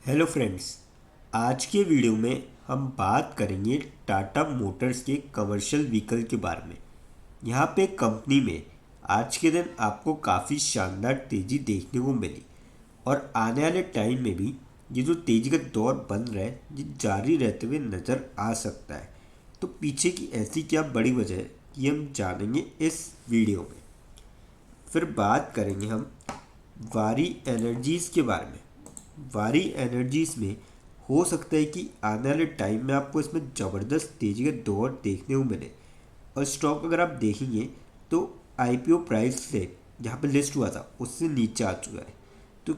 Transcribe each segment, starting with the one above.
Hello friends. आज के video में हम बात करेंगे टाटा मोटर्स के कमर्शियल व्हीकल के बारे में। यहाँ पे कंपनी में आज के दिन आपको काफ़ी शानदार तेज़ी देखने को मिली और आने वाले टाइम में भी ये जो तेज़ी का दौर बन रहा है ये जारी रहते हुए नज़र आ सकता है। तो पीछे की ऐसी क्या बड़ी वजह है ये हम जानेंगे इस वीडियो में। फिर बात करेंगे हम वारी एनर्जीज़ के बारे में। वारी एनर्जीज में हो सकता है कि आने वाले टाइम में आपको इसमें ज़बरदस्त तेज़ी का दौर देखने को मिले और स्टॉक अगर आप देखेंगे तो आईपीओ प्राइस से जहाँ पे लिस्ट हुआ था उससे नीचे आ चुका है। तो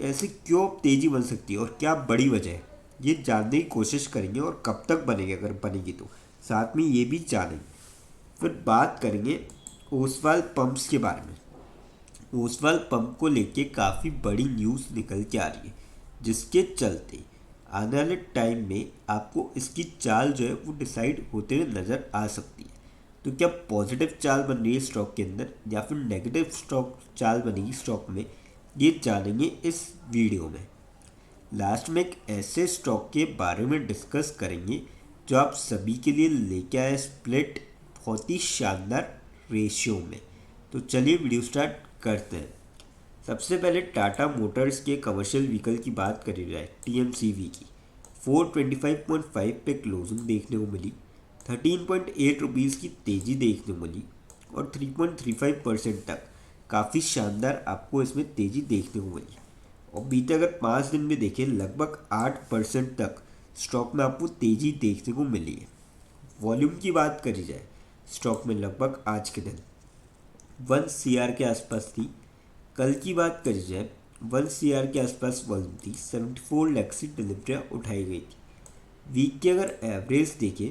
ऐसे क्यों तेज़ी बन सकती है और क्या बड़ी वजह है ये जानने की कोशिश करेंगे और कब तक बनेगी अगर बनेगी तो साथ में ये भी जानेंगे। फिर बात करेंगे ओसवाल पंप्स के बारे में। ओसवाल पंप को लेके काफ़ी बड़ी न्यूज़ निकल के आ रही है जिसके चलते आने वाले टाइम में आपको इसकी चाल जो है वो डिसाइड होते हुए नज़र आ सकती है। तो क्या पॉजिटिव चाल बन रही है स्टॉक के अंदर या फिर नेगेटिव स्टॉक चाल बनेगी स्टॉक में, ये जानेंगे इस वीडियो में। लास्ट में एक ऐसे स्टॉक के बारे में डिस्कस करेंगे जो आप सभी के लिए लेके आए स्प्लिट बहुत ही शानदार रेशियो में। तो चलिए वीडियो स्टार्ट करते हैं। सबसे पहले टाटा मोटर्स के कमर्शियल व्हीकल की बात करी जाए टीएमसीवी की 425.5 पे क्लोजिंग देखने को मिली। 13.8 रुपीज़ की तेज़ी देखने को मिली और 3.35% तक काफ़ी शानदार आपको इसमें तेज़ी देखने को मिली। और बीते अगर 5 दिन में देखें लगभग 8% तक स्टॉक में आपको तेज़ी देखने को मिली है। वॉल्यूम की बात करी जाए स्टॉक में लगभग आज के दिन 1 CR के आसपास थी। कल की बात करी जाए 1 CR के आसपास वॉल्यूम थी। 74 लाख की डिलीवरियाँ उठाई गई थी। वीक के अगर एवरेज देखें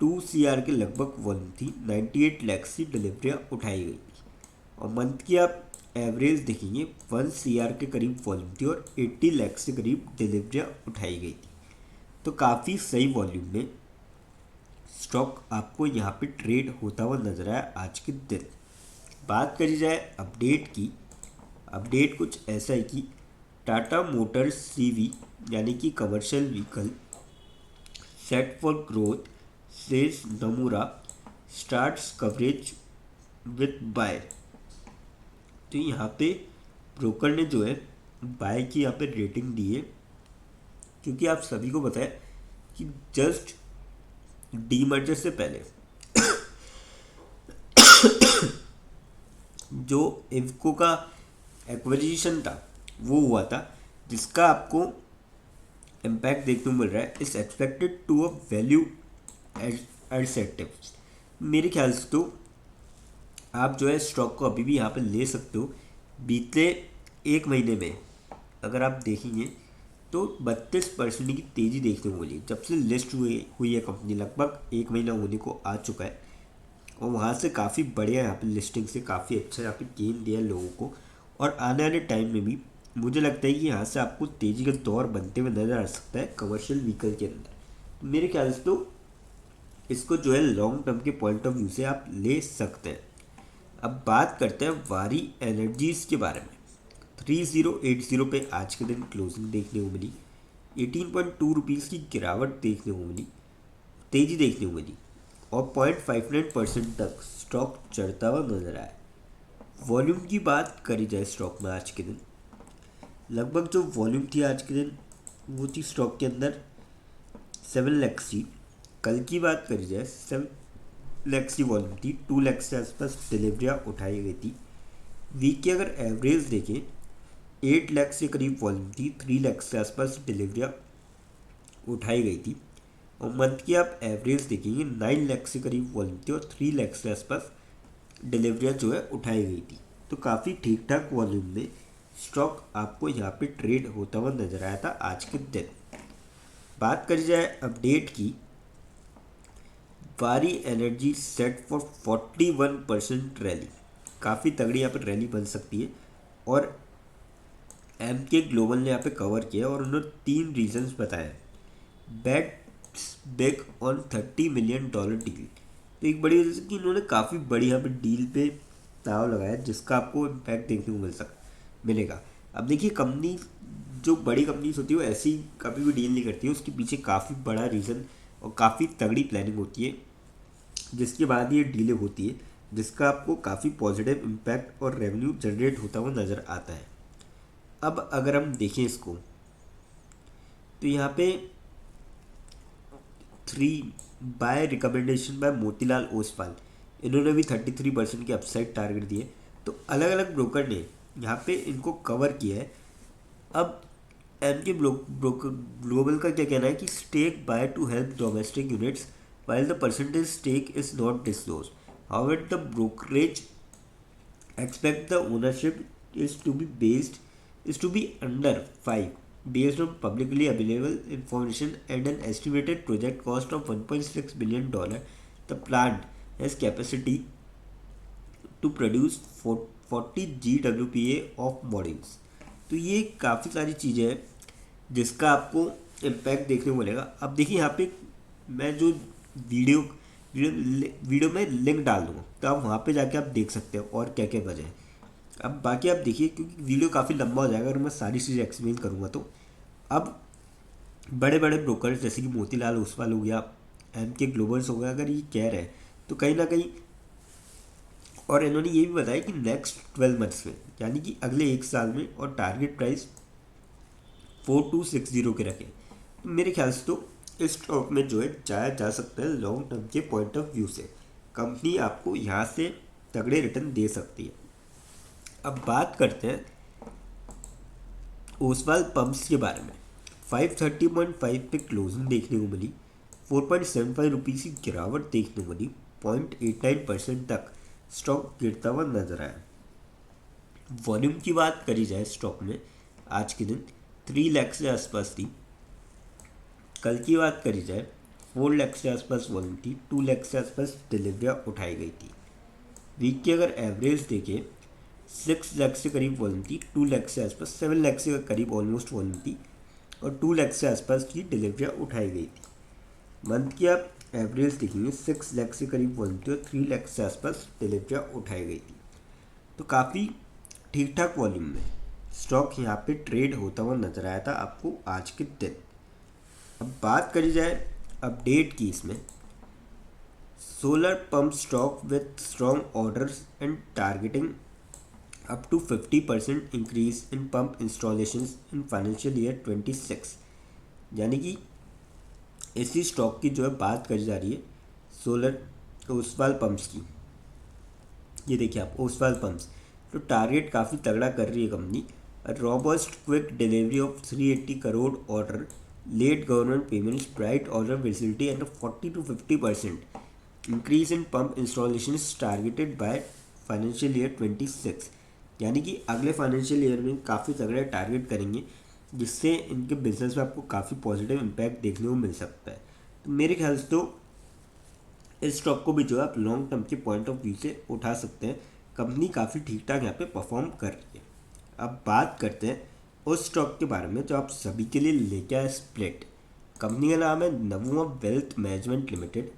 2 CR के लगभग वॉल्यूम थी। 98 लाख की डिलीवरियाँ उठाई गई थी। और मंथ की आप एवरेज देखेंगे 1 CR के करीब वॉल्यूम थी और 80 लाख से करीब डिलीवरियाँ उठाई गई थी। तो काफ़ी सही वॉल्यूम में स्टॉक आपको यहाँ पे ट्रेड होता हुआ नजर आया आज के दिन। बात करी जाए अपडेट की, अपडेट कुछ ऐसा है कि टाटा मोटर्स सीवी यानी कि commercial vehicle set for growth says Nomura starts coverage with buy. तो यहाँ पे ब्रोकर ने जो है बाय की यहाँ पे रेटिंग दी है क्योंकि आप सभी को पता है कि जस्ट डीमर्जर से पहले जो इवको का एक्विजिशन था वो हुआ था जिसका आपको इम्पैक्ट देखने को मिल रहा है इस एक्सपेक्टेड टू अ वैल्यू एडसेटिव। मेरे ख्याल से तो आप जो है स्टॉक को अभी भी यहाँ पे ले सकते हो। बीते एक महीने में अगर आप देखेंगे तो 32% की तेज़ी देखने को मिली जब से लिस्ट हुई है कंपनी। लगभग एक महीना होने को आ चुका है और वहाँ से काफ़ी बढ़िया यहाँ पे लिस्टिंग से काफ़ी अच्छा यहाँ पे गेन दिया है लोगों को। और आने वाले टाइम में भी मुझे लगता है कि यहाँ से आपको तेज़ी का दौर बनते हुए नज़र आ सकता है कमर्शियल व्हीकल के अंदर। तो मेरे ख्याल से तो इसको जो है लॉन्ग टर्म के पॉइंट ऑफ व्यू से आप ले सकते हैं। अब बात करते हैं वारी एनर्जीज़ के बारे में। 3080 पे आज के दिन क्लोजिंग देखने को मिली। 18.2 रुपीज़ की गिरावट देखने को मिली, तेज़ी देखने को मिली और 0.59% तक स्टॉक चढ़ता हुआ नजर आया। वॉल्यूम की बात करी जाए स्टॉक में आज के दिन लगभग जो वॉल्यूम थी आज के दिन वो थी स्टॉक के अंदर 7 लाख की। कल की बात करी जाए 7 लाख की वॉल्यूम थी। 2 लाख से आसपास डिलीवरियाँ उठाई गई थी। वीक की अगर एवरेज देखें 8 लाख से करीब वॉल्यूम थी। 3 लाख से आसपास डिलीवरियाँ उठाई गई थी। और मंथ की आप एवरेज देखेंगे 9 लाख से करीब वॉल्यूम थी और 3 लाख से आसपास डिलीवरियाँ जो है उठाई गई थी। तो काफ़ी ठीक ठाक वॉल्यूम में स्टॉक आपको यहाँ पे ट्रेड होता हुआ नजर आया था आज के दिन। बात करी जाए अपडेट की, वारी एनर्जी सेट फॉर 41% रैली। काफ़ी तगड़ी यहाँ पर रैली बन सकती है और एम के ग्लोबल ने यहाँ पे कवर किया और उन्होंने 3 रीजंस बताए। Bets big on $30 million deal. तो एक बड़ी वजह से कि इन्होंने काफ़ी बड़ी यहाँ पे डील पे दाव लगाया जिसका आपको इम्पैक्ट देखने को मिलेगा। अब देखिए कंपनी जो बड़ी कंपनीज होती है वो ऐसी कभी भी डील नहीं करती है, उसके पीछे काफ़ी बड़ा रीज़न और काफ़ी तगड़ी प्लानिंग होती है, जिसके बाद ये डीलें होती है, जिसका आपको काफ़ी पॉजिटिव इम्पैक्ट और रेवेन्यू जनरेट होता हुआ नज़र आता है। अब अगर हम देखें इसको, तो यहाँ पे 3 bye recommendation bye Motilal Oswal, इन्होंने भी 33% की अपसाइड टारगेट दिए। तो अलग अलग ब्रोकर ने यहाँ पे इनको कवर किया है। अब एम के ब्रोकर ग्लोबल का क्या कहना है कि stake buy to help domestic units while the percentage stake is not disclosed. However, the brokerage expect the ownership is to be under 5 based on publicly available information and an estimated project cost of $1.6 billion. The plant has capacity to produce 40 GWPA of modules. तो ये काफ़ी सारी चीज़ें हैं जिसका आपको impact देखने को मिलेगा। अब देखिए यहाँ पे मैं जो वीडियो वीडियो में लिंक डाल दूँगा, तो आप वहाँ पे जाके आप देख सकते हो और क्या क्या वजह है। अब बाकी आप देखिए, क्योंकि वीडियो काफ़ी लंबा हो जाएगा अगर मैं सारी चीज़ें एक्सप्लेन करूँगा तो। अब बड़े बड़े ब्रोकर्स जैसे कि मोतीलाल ओसवाल हो गया, एम के ग्लोबल्स हो गया, अगर ये कह रहे हैं तो कहीं ना कहीं, और इन्होंने ये भी बताया कि नेक्स्ट 12 मंथ्स में, यानी कि अगले 1 साल में, और टारगेट प्राइस 4260 के रखें, तो मेरे ख्याल से तो इस स्टॉक में जो है जाया जा सकता है लॉन्ग टर्म के पॉइंट ऑफ व्यू से। कंपनी आपको यहाँ से तगड़े रिटर्न दे सकती है। अब बात करते हैं ओसवाल पंप्स के बारे में। 530.5 पे क्लोजिंग देखने को मिली, 4.75 रुपीज़ की गिरावट देखने को मिली, 0.89% तक स्टॉक गिरता हुआ नजर आया। वॉल्यूम की बात करी जाए स्टॉक में, आज के दिन 3 लाख से आसपास थी। कल की बात करी जाए 4 लाख से आसपास वॉल्यूम थी, 2 लाख से आसपास डिलीवरियाँ उठाई गई थी। वीक की अगर एवरेज देखें 6 लाख से करीब वॉल्यूम थी, 2 लाख से आसपास 7 लाख से करीब ऑलमोस्ट वॉल्यूम थी, और 2 लाख से आसपास की डिलीवरियाँ उठाई गई थी। मंथ की आप एवरेज देखेंगे 6 लाख से करीब वॉल्यूम थी और 3 लाख से आसपास डिलीवरियाँ उठाई गई थी। तो काफ़ी ठीक ठाक वॉल्यूम में स्टॉक यहाँ पे ट्रेड होता हुआ नजर आया था आपको आज के दिन। अब बात करी जाए अपडेट की, इसमें solar pump stock with strong orders and targeting up to 50% increase in pump installations in financial year 26। यानी कि इसी स्टॉक की जो है बात करी जा रही है सोलर ओसवाल पंप्स की। ये देखिए आप ओसवाल पंप्स, तो टारगेट काफ़ी तगड़ा कर रही है company. Robust quick delivery of 380 crore order, late government payments, bright order visibility and 40 to 50% increase in pump installation targeted by financial year 26। यानी कि अगले फाइनेंशियल ईयर में काफ़ी तगड़ा टारगेट करेंगे, जिससे इनके बिजनेस में आपको काफ़ी पॉजिटिव इम्पैक्ट देखने को मिल सकता है। तो मेरे ख्याल से तो इस स्टॉक को भी जो है आप लॉन्ग टर्म के पॉइंट ऑफ व्यू से उठा सकते हैं। कंपनी काफ़ी ठीक ठाक यहाँ पे परफॉर्म कर रही है। अब बात करते हैं उस स्टॉक के बारे में जो आप सभी के लिए लेके आए, स्प्लिट। कंपनी का नाम है नवुआ वेल्थ मैनेजमेंट लिमिटेड।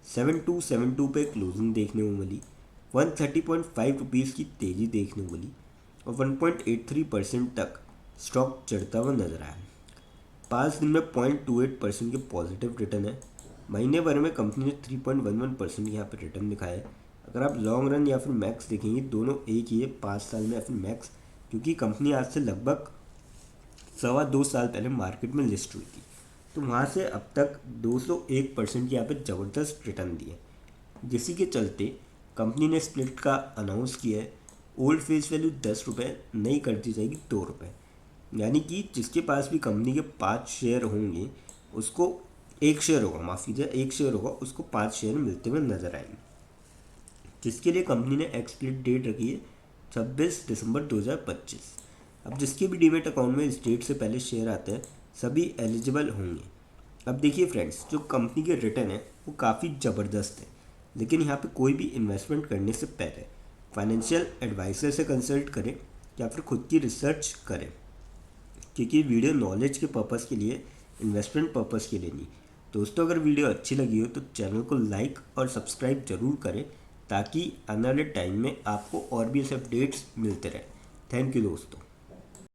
7272 पे क्लोजिंग देखने को मिली, 130.5 रुपीज़ की तेज़ी देखने को मिली, और 1.83% तक स्टॉक चढ़ता हुआ नजर आया। 5 दिन में 0.28% के पॉजिटिव रिटर्न है। महीने भर में कंपनी ने 3.11% यहाँ पर रिटर्न दिखाया है। अगर आप लॉन्ग रन या फिर मैक्स देखेंगे, दोनों एक ही है, 5 साल में या फिर मैक्स, क्योंकि कंपनी आज से लगभग 2.25 साल पहले मार्केट में लिस्ट हुई थी। तो वहाँ से अब तक 201% की यहाँ पे ज़बरदस्त रिटर्न दिए, जिसी के चलते कंपनी ने स्प्लिट का अनाउंस किया है। ओल्ड फेस वैल्यू 10 रुपये, नई कर दी जाएगी 2 रुपये। यानी कि जिसके पास भी कंपनी के 5 शेयर होंगे उसको 1 शेयर होगा, माफ़ कीजिए 1 शेयर होगा, उसको 5 शेयर मिलते हुए नजर आएंगे, जिसके लिए कंपनी ने एक्सप्लिट डेट रखी है 26 दिसंबर 2025। अब जिसके भी डीमेट अकाउंट में इस डेट से पहले शेयर आते हैं सभी एलिजिबल होंगे। अब देखिए फ्रेंड्स, जो कंपनी के रिटर्न है वो काफ़ी ज़बरदस्त है, लेकिन यहाँ पे कोई भी इन्वेस्टमेंट करने से पहले फाइनेंशियल एडवाइज़र से कंसल्ट करें या फिर खुद की रिसर्च करें, क्योंकि वीडियो नॉलेज के पर्पज़ के लिए, इन्वेस्टमेंट पर्पज़ के लिए नहीं। दोस्तों, अगर वीडियो अच्छी लगी हो तो चैनल को लाइक और सब्सक्राइब जरूर करें, ताकि आने वाले टाइम में आपको और भी ऐसे अपडेट्स मिलते रहें। थैंक यू दोस्तों।